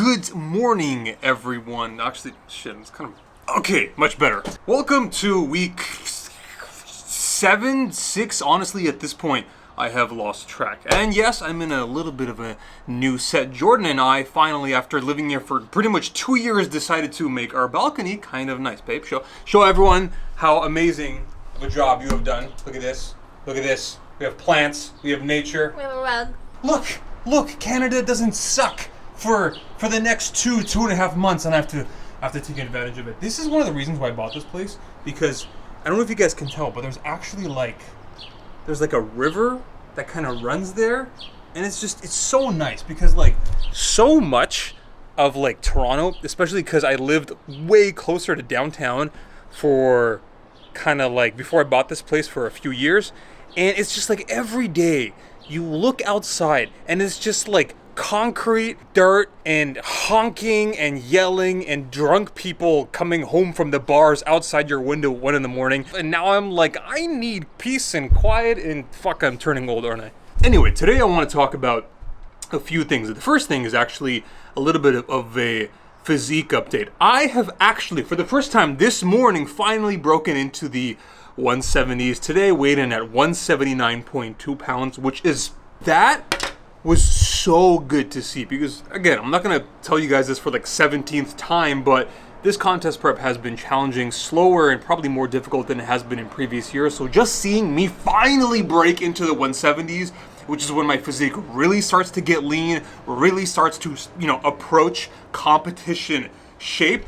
Good morning, everyone. Actually, shit, it's kind of... Okay, much better. Welcome to week 7, 6, honestly, at this point, I have lost track. And yes, I'm in a little bit of a new set. Jordan and I, finally, after living here for pretty much 2 years, decided to make our balcony kind of nice, babe. Show everyone how amazing of a job you have done. Look at this. Look at this. We have plants. We have nature. We have a rug. Look, Canada doesn't suck for the next 2.5 months, and I have to take advantage of it. This is one of the reasons why I bought this place, because I don't know if you guys can tell, but there's actually there's a river that kind of runs there, and it's so nice because so much of Toronto, especially because I lived way closer to downtown for kind of before I bought this place for a few years, and it's just every day you look outside and it's just concrete, dirt, and honking and yelling and drunk people coming home from the bars outside your window at 1 in the morning. And now I'm I need peace and quiet, and fuck, I'm turning old, aren't I? Anyway, today I want to talk about a few things. The first thing is actually a little bit of a physique update. I have actually, for the first time this morning, finally broken into the 170s. Today, weighed in at 179.2 pounds, which was so good to see, because again, I'm not gonna tell you guys this for 17th time, but this contest prep has been challenging, slower, and probably more difficult than it has been in previous years. So just seeing me finally break into the 170s, which is when my physique really starts to get lean, really starts to, approach competition shape.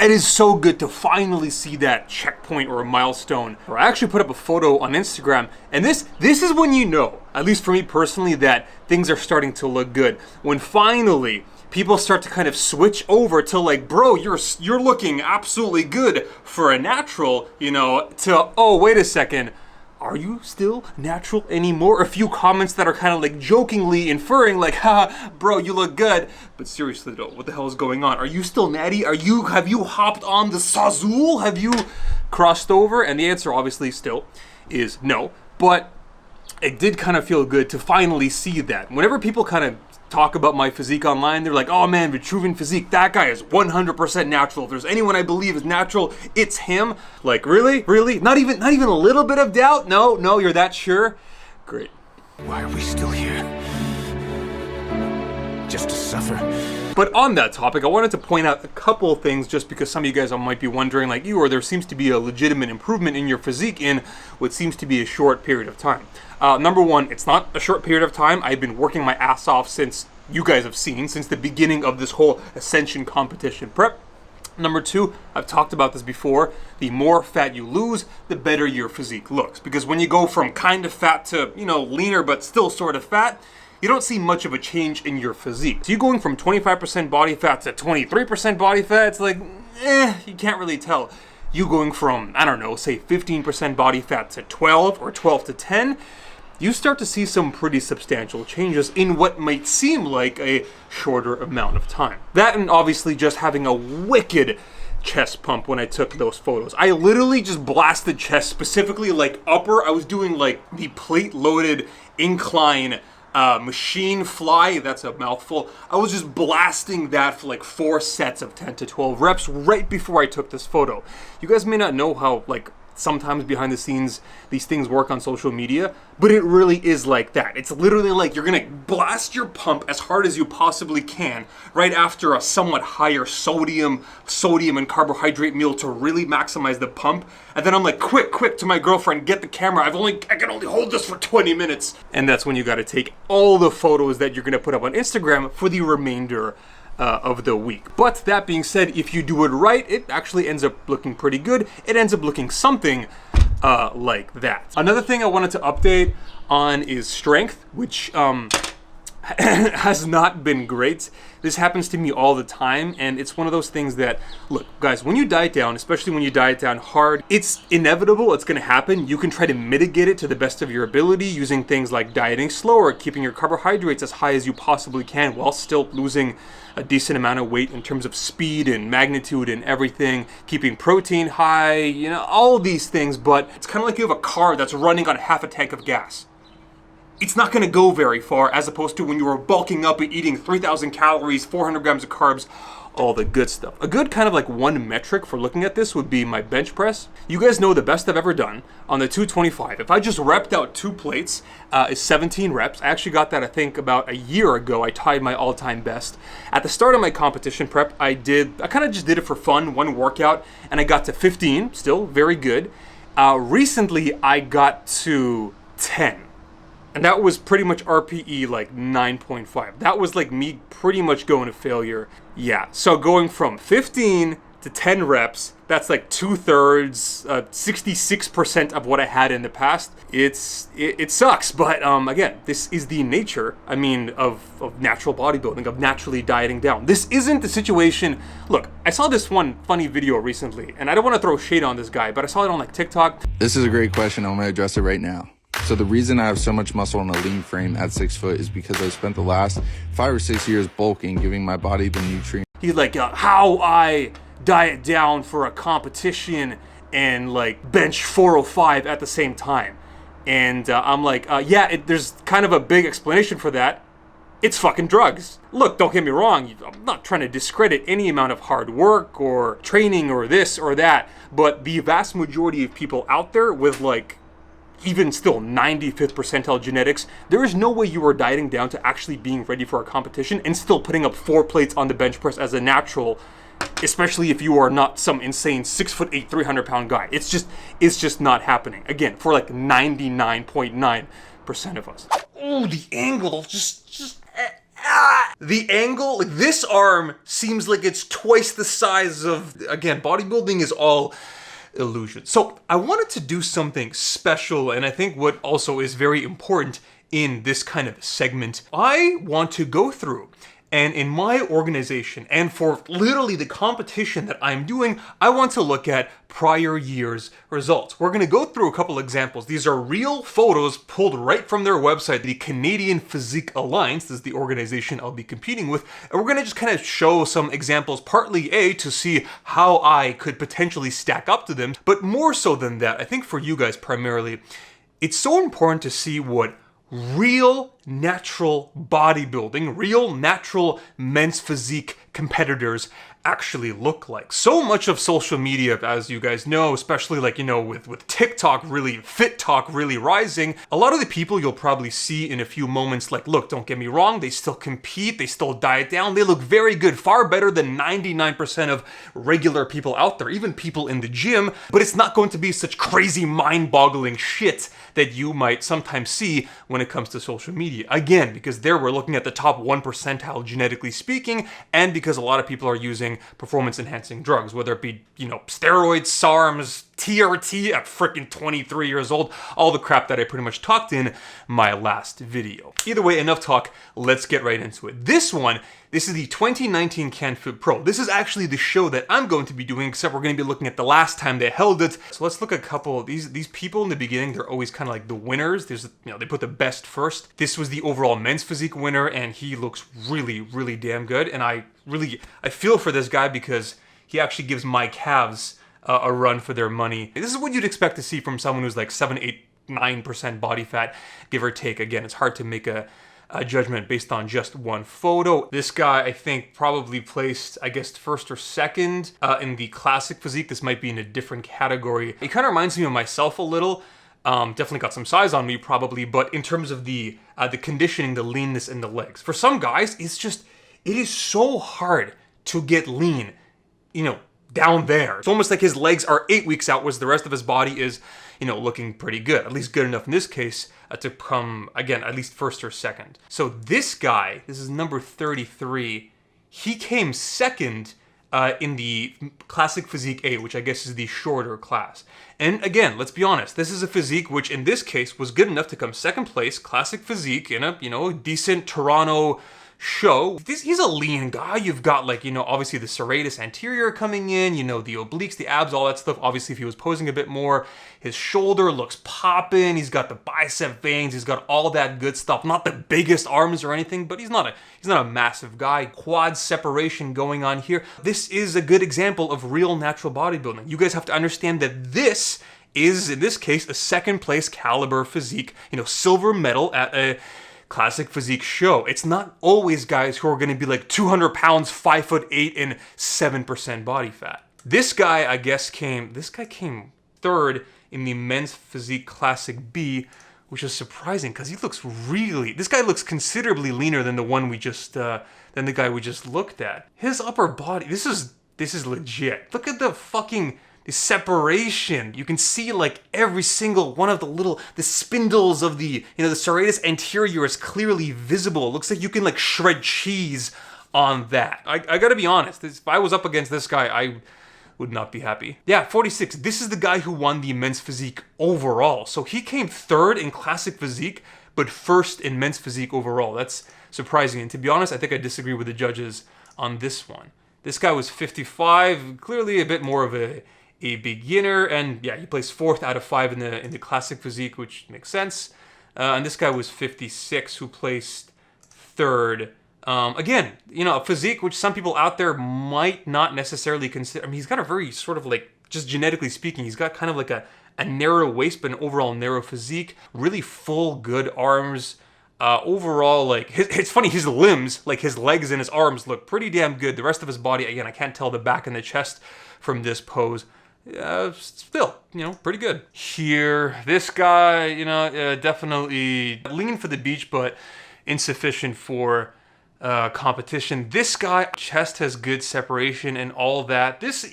It is so good to finally see that checkpoint or a milestone. I actually put up a photo on Instagram, and this is when you know, at least for me personally, that things are starting to look good. When finally people start to kind of switch over to bro, you're looking absolutely good for a natural, to, oh, wait a second, are you still natural anymore? A few comments that are kind of jokingly inferring ha, bro, you look good. But seriously though, what the hell is going on? Are you still natty? Have you hopped on the Sazul? Have you crossed over? And the answer obviously still is no. But it did kind of feel good to finally see that. Whenever people kind of talk about my physique online, they're like, oh man, VitruvianPhysique, that guy is 100% natural. If there's anyone I believe is natural, it's him. Really? Not even a little bit of doubt? No, you're that sure? Great. Why are we still here? Just to suffer? But on that topic, I wanted to point out a couple of things, just because some of you guys might be wondering, there seems to be a legitimate improvement in your physique in what seems to be a short period of time. Number one, it's not a short period of time. I've been working my ass off since you guys have seen, since the beginning of this whole Ascension competition prep. Number two, I've talked about this before, the more fat you lose, the better your physique looks. Because when you go from kind of fat to, leaner but still sort of fat, you don't see much of a change in your physique. So you going from 25% body fat to 23% body fat, it's you can't really tell. You going from, I don't know, say 15% body fat to 12 or 12 to 10, you start to see some pretty substantial changes in what might seem like a shorter amount of time. That, and obviously just having a wicked chest pump when I took those photos. I literally just blasted chest, specifically upper. I was doing the plate loaded incline machine fly, that's a mouthful. I was just blasting that for 4 sets of 10 to 12 reps right before I took this photo. You guys may not know how sometimes behind the scenes these things work on social media, but it really is like that. It's literally you're gonna blast your pump as hard as you possibly can right after a somewhat higher sodium and carbohydrate meal to really maximize the pump. And then I'm quick to my girlfriend, get the camera. I can only hold this for 20 minutes. And that's when you gotta take all the photos that you're gonna put up on Instagram for the remainder of the week. But that being said, if you do it right, it actually ends up looking pretty good. It ends up looking something like that. Another thing I wanted to update on is strength, which has not been great. This happens to me all the time, and it's one of those things that, look, guys, when you diet down, especially when you diet down hard, it's inevitable, it's gonna happen. You can try to mitigate it to the best of your ability using things like dieting slower, keeping your carbohydrates as high as you possibly can while still losing a decent amount of weight in terms of speed and magnitude and everything, keeping protein high, all of these things. But it's kind of like you have a car that's running on half a tank of gas. it's not going to go very far, as opposed to when you are bulking up and eating 3,000 calories, 400 grams of carbs, all the good stuff. A good kind of like one metric for looking at this would be my bench press. You guys know the best I've ever done on the 225. If I just repped out 2 plates, is 17 reps. I actually got that, I think, about a year ago. I tied my all-time best. At the start of my competition prep, I kind of just did it for fun, one workout, and I got to 15, still very good. Recently, I got to 10. And that was pretty much RPE like 9.5. That was like me pretty much going to failure. Yeah, so going from 15 to 10 reps, that's like 2/3, 66% of what I had in the past. It sucks, but again, this is the nature, of natural bodybuilding, of naturally dieting down. This isn't the situation. Look, I saw this one funny video recently, and I don't want to throw shade on this guy, but I saw it on like TikTok. This is a great question. I'm going to address it right now. So the reason I have so much muscle on a lean frame at 6 foot is because I spent the last 5 or 6 years bulking, giving my body the nutrients. He's like, how I diet down for a competition and like bench 405 at the same time. And I'm like, there's kind of a big explanation for that. It's fucking drugs. Look, don't get me wrong, I'm not trying to discredit any amount of hard work or training or this or that, but the vast majority of people out there with like even still 95th percentile genetics, there is no way you are dieting down to actually being ready for a competition and still putting up 4 plates on the bench press as a natural, especially if you are not some insane 6'8", 300-pound guy. It's just not happening. Again, for like 99.9% of us. Oh, the angle, the angle, like this arm seems like it's twice the size of, again, bodybuilding is all illusion. So I wanted to do something special, and I think what also is very important in this kind of segment, I want to go through and in my organization and for literally the competition that I'm doing, I want to look at prior year's results. We're going to go through a couple examples. These are real photos pulled right from their website, the Canadian Physique Alliance. This is the organization I'll be competing with. And we're going to just kind of show some examples, partly to see how I could potentially stack up to them. But more so than that, I think for you guys primarily, it's so important to see what real natural bodybuilding, real natural men's physique competitors actually look like. So much of social media, as you guys know, especially like, with TikTok really, Fit Talk really rising, a lot of the people you'll probably see in a few moments, like, look, don't get me wrong, they still compete, they still diet down, they look very good, far better than 99% of regular people out there, even people in the gym, but it's not going to be such crazy mind-boggling shit that you might sometimes see when it comes to social media. Again, because there we're looking at the top 1 percentile genetically speaking, and because a lot of people are using performance-enhancing drugs, whether it be, steroids, SARMs, TRT at freaking 23 years old, all the crap that I pretty much talked in my last video. Either way, enough talk, let's get right into it. This is the 2019 CanFit Pro. This is actually the show that I'm going to be doing, except we're going to be looking at the last time they held it. So let's look at a couple of these people in the beginning. They're always kind of like the winners. There's, they put the best first. This was the overall men's physique winner, and he looks really, really damn good. And I feel for this guy because he actually gives my calves a run for their money. This is what you'd expect to see from someone who's like 7, 8, 9% body fat, give or take. Again, it's hard to make a judgment based on just one photo. This guy, I think, probably placed, I guess, first or second in the classic physique. This might be in a different category. It kind of reminds me of myself a little. Definitely got some size on me probably, but in terms of the conditioning, the leanness in the legs. For some guys, it is so hard to get lean, down there. It's almost like his legs are 8 weeks out, whereas the rest of his body is, looking pretty good. At least good enough in this case to come, again, at least first or second. So this guy, this is number 33, he came second in the Classic Physique A, which I guess is the shorter class. And again, let's be honest, this is a physique which in this case was good enough to come second place, Classic Physique, in a, decent Toronto show. He's a lean guy. You've got like, obviously the serratus anterior coming in, the obliques, the abs, all that stuff. Obviously if he was posing a bit more, his shoulder looks popping. He's got the bicep veins. He's got all that good stuff. Not the biggest arms or anything, but he's not a massive guy. Quad separation going on here. This is a good example of real natural bodybuilding. You guys have to understand that this is, in this case, a second place caliber physique, silver medal at a classic physique show. It's not always guys who are going to be like 200 pounds, 5'8", and 7% body fat. This guy, I guess, came third in the men's physique classic B, which is surprising because this guy looks considerably leaner than the guy we just looked at. His upper body, this is legit. Look at the separation. You can see like every single one of the spindles of the serratus anterior is clearly visible. It looks like you can like shred cheese on that. I gotta be honest, if I was up against this guy, I would not be happy. Yeah, 46. This is the guy who won the men's physique overall. So he came third in classic physique, but first in men's physique overall. That's surprising. And to be honest, I think I disagree with the judges on this one. This guy was 55, clearly a bit more of a beginner, and yeah, he placed 4th out of 5 in the classic physique, which makes sense. And this guy was 56, who placed 3rd. Again, a physique which some people out there might not necessarily consider. I mean, he's got a very sort of like, just genetically speaking, he's got kind of like a narrow waist, but an overall narrow physique. Really full, good arms. Overall, like, it's funny, his limbs, like his legs and his arms look pretty damn good. The rest of his body, again, I can't tell the back and the chest from this pose. Still, pretty good. Here, this guy, definitely lean for the beach, but insufficient for competition. This guy, chest has good separation and all that. This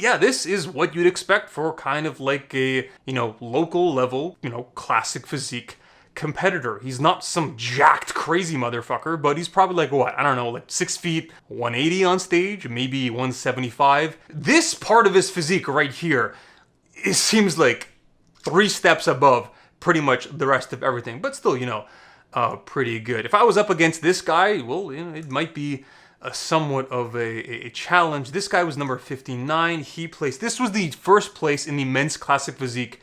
is what you'd expect for kind of like a, local level, classic physique competitor. He's not some jacked crazy motherfucker, but he's probably like, what, I don't know, like 6 feet, 180 on stage, maybe 175. This part of his physique right here, it seems like 3 steps above pretty much the rest of everything, but still, pretty good. If I was up against this guy, well, it might be somewhat of a challenge. This guy was number 59. This was the first place in the men's classic physique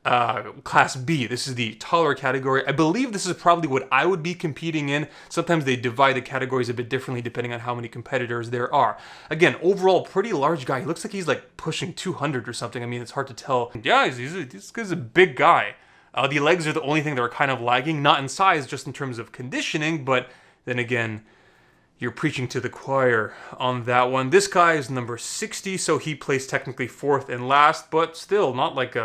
Class B. This is the taller category. I believe this is probably what I would be competing in. Sometimes they divide the categories a bit differently depending on how many competitors there are. Again, overall, pretty large guy. He looks like he's like pushing 200 or something. I mean, it's hard to tell. Yeah, this guy's a big guy. The legs are the only thing that are kind of lagging, not in size, just in terms of conditioning, but then again, you're preaching to the choir on that one. This guy is number 60, so he placed technically 4th and last, but still not like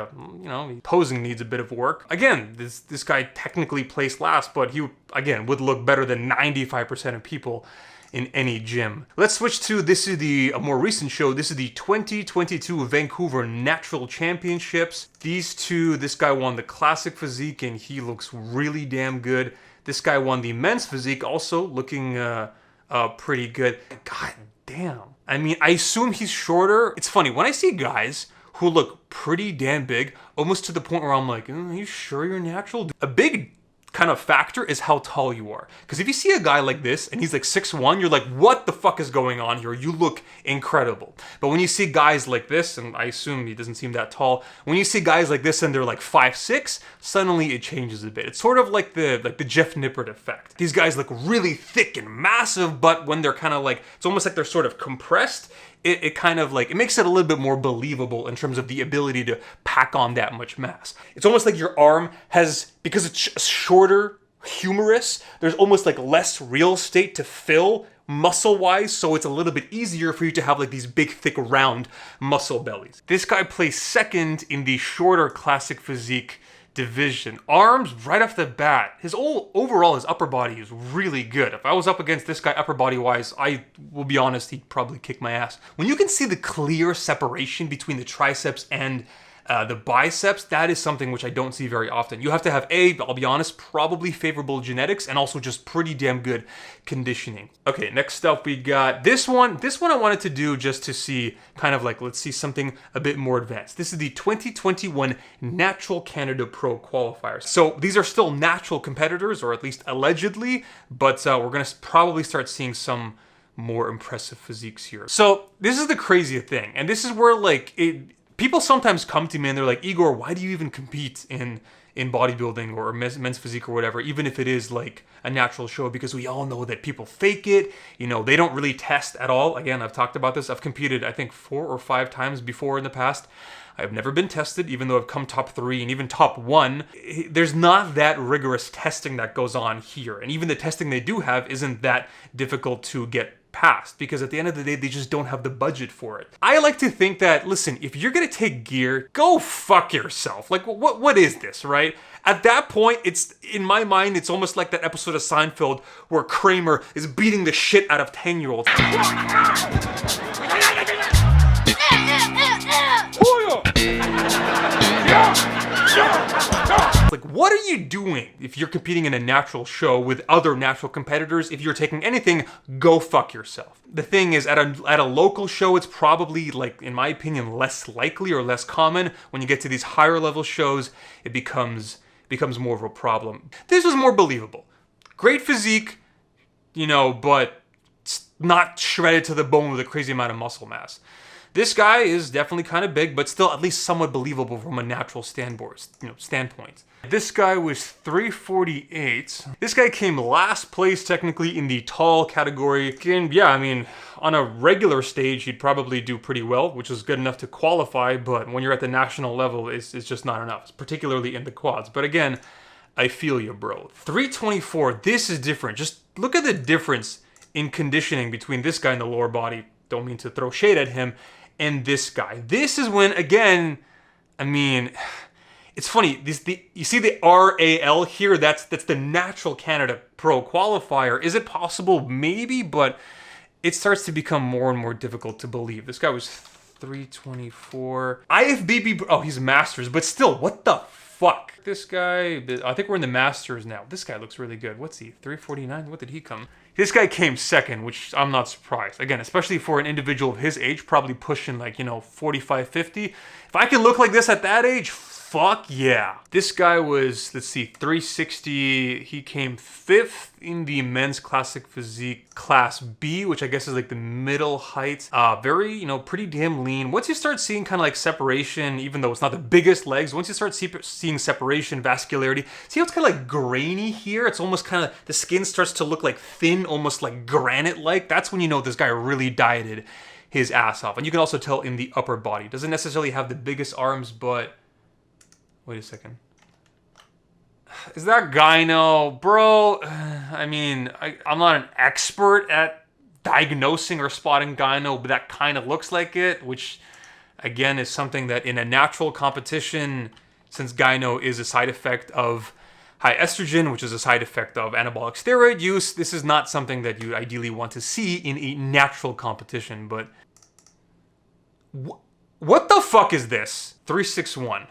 posing needs a bit of work. Again, this guy technically placed last, but he, again, would look better than 95% of people in any gym. Let's switch to, this is a more recent show. This is the 2022 Vancouver Natural Championships. This guy won the classic physique, and he looks really damn good. This guy won the men's physique, also looking pretty good. God damn. I mean, I assume he's shorter. It's funny, when I see guys who look pretty damn big, almost to the point where I'm like, are you sure you're natural? A big kind of factor is how tall you are. Because if you see a guy like this and he's like 6'1", you're like, what the fuck is going on here? You look incredible. But when you see guys like this, and I assume he doesn't seem that tall, when you see guys like this and they're like 5'6", suddenly it changes a bit. It's sort of like the Jeff Nippert effect. These guys look really thick and massive, but when they're kind of like, it's almost like they're sort of compressed, it kind of like, it makes it a little bit more believable in terms of the ability to pack on that much mass. It's almost like your arm has, because it's shorter humerus, there's almost like less real estate to fill muscle-wise, so it's a little bit easier for you to have like these big, thick, round muscle bellies. This guy placed 2nd in the shorter classic physique division. Arms, right off the bat, his upper body is really good. If I was up against this guy upper body wise, I will be honest, he'd probably kick my ass. When you can see the clear separation between the triceps and the biceps, that is something which I don't see very often. You have to have I'll be honest, probably favorable genetics and also just pretty damn good conditioning. Okay, next up we got this one. This one I wanted to do just to see kind of like, let's see something a bit more advanced. This is the 2021 Natural Canada Pro qualifiers. So these are still natural competitors, or at least allegedly, but we're gonna probably start seeing some more impressive physiques here. So this is the crazy thing, and this is where like people sometimes come to me and they're like, Igor, why do you even compete in in bodybuilding or men's physique or whatever, even if it is like a natural show, because we all know that people fake it. You know, they don't really test at all. Again, I've talked about this. I've competed, I think, 4 or 5 times before in the past. I've never been tested, even though I've come top 3 and even top 1. There's not that rigorous testing that goes on here. And even the testing they do have isn't that difficult to get past, because at the end of the day, they just don't have the budget for it. I like to think that, listen, if you're gonna take gear, go fuck yourself. Like, what is this, right? At that point, it's, in my mind, it's almost like that episode of Seinfeld where Kramer is beating the shit out of 10-year-olds. Like, what are you doing if you're competing in a natural show with other natural competitors? If you're taking anything, go fuck yourself. The thing is, at a local show, it's probably, like, in my opinion, less likely or less common. When you get to these higher level shows, it becomes more of a problem. This was more believable. Great physique, you know, but it's not shredded to the bone with a crazy amount of muscle mass. This guy is definitely kind of big, but still at least somewhat believable from a natural standpoint. This guy was 348. This guy came last place technically in the tall category. And yeah, I mean, on a regular stage, he'd probably do pretty well, which is good enough to qualify, but when you're at the national level, it's just not enough, particularly in the quads. But again, I feel you, bro. 324, this is different. Just look at the difference in conditioning between this guy and the lower body. Don't mean to throw shade at him. And this guy. This is when, again, I mean, it's funny. You see the RAL here? That's the Natural Canada Pro qualifier. Is it possible? Maybe, but it starts to become more and more difficult to believe. This guy was 324. IFBB, oh, he's Masters, but still, what the fuck? This guy, I think we're in the Masters now. This guy looks really good. What's he, 349? What did he come? This guy came second, which I'm not surprised. Again, especially for an individual of his age, probably pushing like, 45, 50. If I can look like this at that age, fuck yeah. This guy was, let's see, 360. He came 5th in the men's classic physique class B, which I guess is like the middle height. Very, pretty damn lean. Once you start seeing kind of like separation, even though it's not the biggest legs, once you start seeing separation, vascularity, see how it's kind of like grainy here? It's almost kind of, the skin starts to look like thin, almost like granite-like. That's when you know this guy really dieted his ass off. And you can also tell in the upper body. Doesn't necessarily have the biggest arms, but wait a second. Is that gyno? Bro, I mean, I'm not an expert at diagnosing or spotting gyno, but that kind of looks like it, which, again, is something that in a natural competition, since gyno is a side effect of high estrogen, which is a side effect of anabolic steroid use, this is not something that you ideally want to see in a natural competition, but what the fuck is this? 361.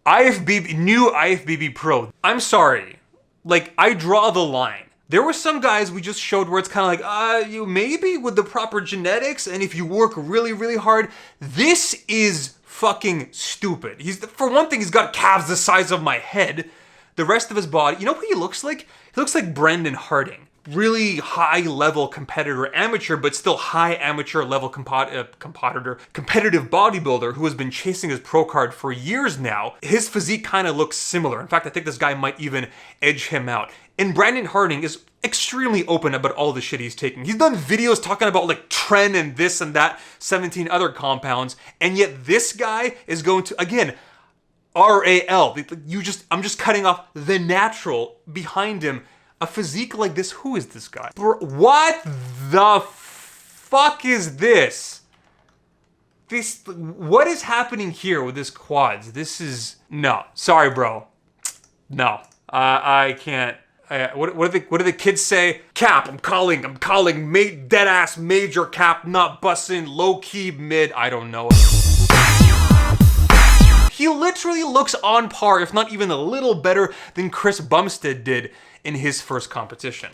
New IFBB Pro. I'm sorry. Like, I draw the line. There were some guys we just showed where it's kind of like, you maybe with the proper genetics, and if you work really, really hard, this is fucking stupid. For one thing, he's got calves the size of my head. The rest of his body, you know what he looks like? He looks like Brendan Harding. Really high-level competitor, amateur, but still high amateur level competitive bodybuilder who has been chasing his pro card for years now. His physique kind of looks similar. In fact, I think this guy might even edge him out. And Brandon Harding is extremely open about all the shit he's taking. He's done videos talking about like Tren and this and that, 17 other compounds, and yet this guy is going to, again, RAL. I'm just cutting off the natural behind him. A physique like this, who is this guy? Bro, what the fuck is this? What is happening here with this quads? This is, no, sorry bro. No, I can't. What do the kids say? Cap, I'm calling, dead ass major cap, not bussin', low key mid, I don't know. He literally looks on par, if not even a little better than Chris Bumstead did in his first competition.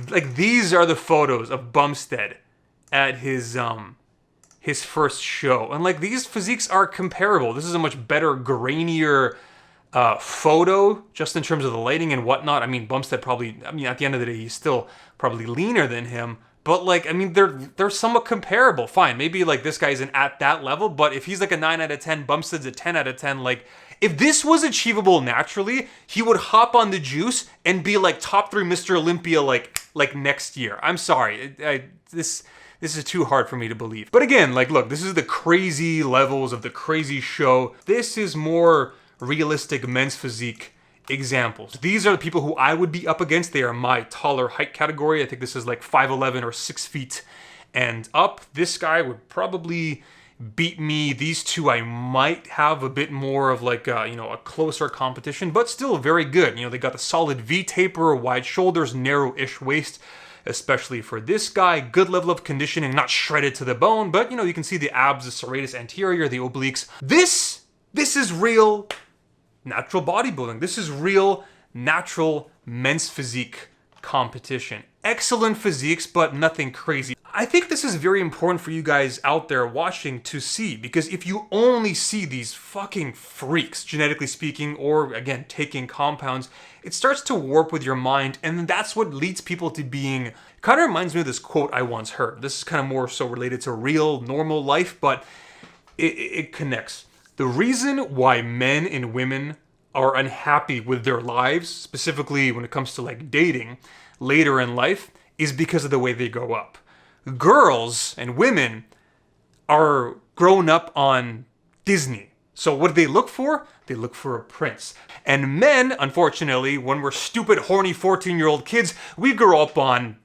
Like, these are the photos of Bumstead at his first show. And like, these physiques are comparable. This is a much better, grainier photo, just in terms of the lighting and whatnot. I mean, Bumstead probably, at the end of the day, he's still probably leaner than him. But like, they're somewhat comparable. Fine, maybe like this guy isn't at that level, but if he's like a 9 out of 10, Bumstead's a 10 out of 10, like, If this was achievable naturally, he would hop on the juice and be like top 3 Mr. Olympia like next year. I'm sorry. This is too hard for me to believe. But again, like, look, this is the crazy levels of the crazy show. This is more realistic men's physique examples. These are the people who I would be up against. They are my taller height category. I think this is like 5'11" or 6 feet and up. This guy would probably beat me. These two I might have a bit more of like a closer competition, but still very good. You know, they got the solid V taper, wide shoulders, narrow-ish waist, especially for this guy. Good level of conditioning, not shredded to the bone, but you can see the abs, the serratus anterior, the obliques. This is real natural bodybuilding. This is real natural men's physique competition. Excellent physiques, but nothing crazy. I think this is very important for you guys out there watching to see, because if you only see these fucking freaks, genetically speaking, or again, taking compounds, it starts to warp with your mind, and that's what leads people to being, kind of reminds me of this quote I once heard. This is kind of more so related to real, normal life, but it connects. The reason why men and women are unhappy with their lives, specifically when it comes to like dating later in life, is because of the way they grow up. Girls and women are grown up on Disney. So what do they look for? They look for a prince. And men, unfortunately, when we're stupid, horny 14-year-old kids, we grow up on...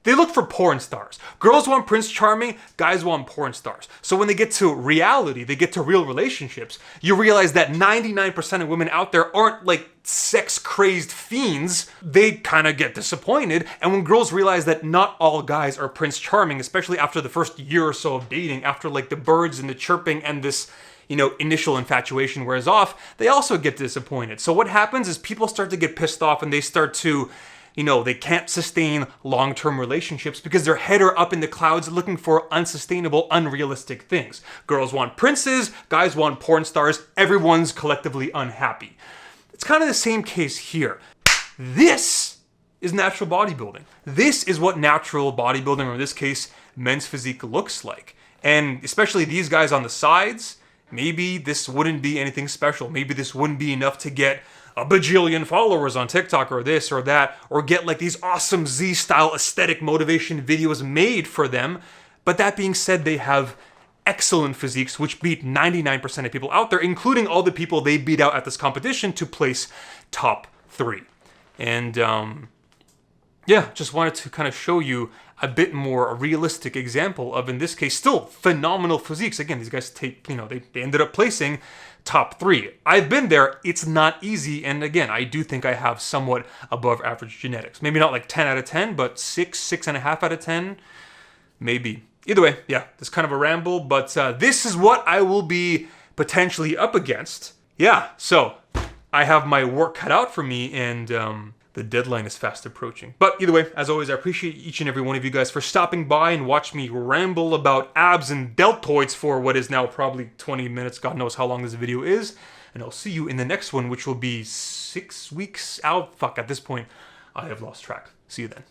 They look for porn stars. Girls want Prince Charming, guys want porn stars. So when they get to reality, they get to real relationships, you realize that 99% of women out there aren't like sex-crazed fiends. They kind of get disappointed. And when girls realize that not all guys are Prince Charming, especially after the first year or so of dating, after like the birds and the chirping and this, initial infatuation wears off, they also get disappointed. So what happens is people start to get pissed off and they start to... they can't sustain long-term relationships because their head are up in the clouds looking for unsustainable, unrealistic things. Girls want princes, guys want porn stars, everyone's collectively unhappy. It's kind of the same case here. This is natural bodybuilding. This is what natural bodybuilding, or in this case, men's physique looks like. And especially these guys on the sides, maybe this wouldn't be anything special. Maybe this wouldn't be enough to get a bajillion followers on TikTok or this or that, or get like these awesome Z-style aesthetic motivation videos made for them. But that being said, they have excellent physiques, which beat 99% of people out there, including all the people they beat out at this competition to place top 3. And just wanted to kind of show you a bit more a realistic example of, in this case, still phenomenal physiques. Again, these guys they ended up placing top 3. I've been there. It's not easy. And again, I do think I have somewhat above average genetics. Maybe not like 10 out of 10, but 6.5 out of 10, maybe. Either way, yeah, this is kind of a ramble, but this is what I will be potentially up against. Yeah, so I have my work cut out for me, and the deadline is fast approaching. But either way, as always, I appreciate each and every one of you guys for stopping by and watch me ramble about abs and deltoids for what is now probably 20 minutes. God knows how long this video is. And I'll see you in the next one, which will be 6 weeks out. Fuck, at this point, I have lost track. See you then.